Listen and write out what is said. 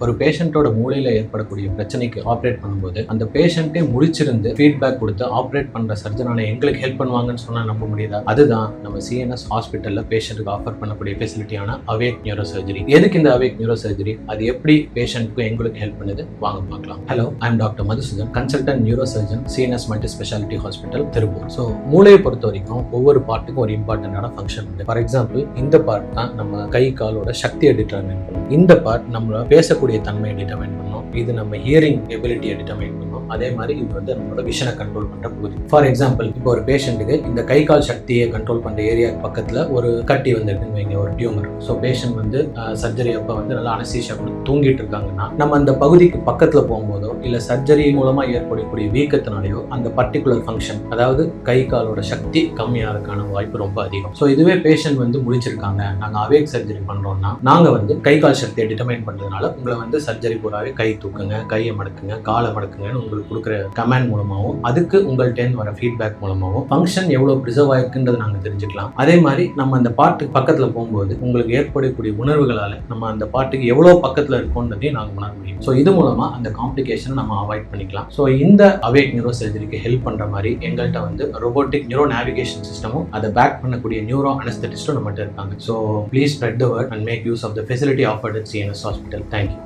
ஒரு பேஷண்ட்டோட மூளையில ஏற்படக்கூடிய பிரச்சனைக்கு ஆப்ரேட் பண்ணும்போது அந்த பேஷண்ட்டே முடிச்சிருந்து ஃபீட்பேக் கொடுத்து ஆப்ரேட் பண்ற சர்ஜனான எங்களுக்கு ஹெல்ப் பண்ணுவாங்கன்னு சொன்னா நம்ப முடியுதா? அதுதான் நம்ம சிஎன்எஸ் ஹாஸ்பிட்டல்ல பேஷண்ட்டுக்கு ஆஃபர் பண்ணக்கூடிய ஃபெசிலிட்டியான அவேக் நியூரோ சர்ஜரி. எதுக்கு இந்த அவேக் நியூரோ சர்ஜரி? அது எப்படி பேஷண்ட்க்கு எங்களுக்கு ஹெல்ப் பண்ணுது? வாங்க பார்க்கலாம். Hello, I am doctor Madhusudan, consultant neuro surgeon, CNS multi speciality hospital, Tiruppur. So மூளையை பொறுத்த வரைக்கும் ஒவ்வொரு பார்ட்டுக்கும் ஒரு இம்பார்ட்டன்டான ஃபங்க்ஷன் உண்டு. ஃபார் எக்ஸாம்பிள், இந்த பார்ட் தான் நம்ம கை காலோட சக்தியை டிட்டர்மைன் பண்ணும். இந்த பார்ட் நம்மளோட பேசக்கூடிய தன்மையை டிட்டர்மைன் பண்ணும். இது நம்ம ஹியரிங் எபிலிட்டியை டிட்டர்மைன் பண்ணும். அதே மாதிரி இது வந்து நம்மளோட விஷனை கண்ட்ரோல் பண்ற பகுதி. ஃபார் எக்ஸாம்பிள், இப்போ ஒரு பேஷண்ட்டுக்கு இந்த கை கால் சக்தியை கண்ட்ரோல் பண்ற ஏரியா பக்கத்துல ஒரு கட்டி வந்திருக்குன்னு வைங்க, ஒரு டியூமர். ஸோ பேஷண்ட் வந்து சர்ஜரி அப்போ வந்து நல்லா அனஸ்தீசியா கொடுத்து தூங்கிட்டு இருக்காங்கன்னா, நம்ம அந்த பகுதிக்கு பக்கத்துல போகும்போதோ இல்ல சர்ஜரி மூலமா ஏற்படக்கூடிய வீக்கத்தினாலேயோ அந்த பர்டிகுலர் ஃபங்க்ஷன், அதாவது கை காலோட சக்தி கம்மியாகிறதுக்கான வாய்ப்பு ரொம்ப அதிகம். ஸோ இதுவே பேஷண்ட் வந்து முடிச்சிருக்காங்க, நாங்கள் அவேக் சர்ஜரி பண்றோம்னா, நாங்கள் வந்து கை கால் சக்தியை டிட்டர்மைன் பண்றதுனால உங்களை வந்து சர்ஜரி பூராவே கை தூக்குங்க, கையை மடக்குங்க, காலை மடக்குங்கன்னு உங்களுக்கு கொடுக்குற கமெண்ட் மூலமாகவும் அதுக்கு உங்கள்கிட்ட வர ஃபீட்பேக் மூலமாகவும் ஃபங்க்ஷன் எவ்வளவு ப்ரிசர்வ் ஆயிருக்குன்றதை நாங்கள் தெரிஞ்சுக்கலாம். அதே மாதிரி நம்ம அந்த பாட்டுக்கு பக்கத்துல போகும்போது உங்களுக்கு ஏற்படக்கூடிய உணர்வுகளால நம்ம அந்த பாட்டுக்கு எவ்வளவு பக்கத்துல இருக்கோன்றதையும் நாங்கள் உணர முடியும். ஸோ இது மூலமா அந்த காம்ப்ளிகேஷனை நம்ம அவாய்ட் பண்ணிக்கலாம். ஸோ இந்த அவேக் நியூரோ சர்ஜரிக்கு ஹெல்ப் பண்ற மாதிரி எங்கள்கிட்ட வந்து ரோபோட்டிக் நியூரோ நேவிகேஷன் சிஸ்டமும் அதை பேக் பண்ணக்கூடிய நியூரோ அனஸ்தெட்டிஸ்டும் நம்மகிட்ட இருக்காங்க. So please spread the word and make use of the facility offered at CNS hospital. Thank you.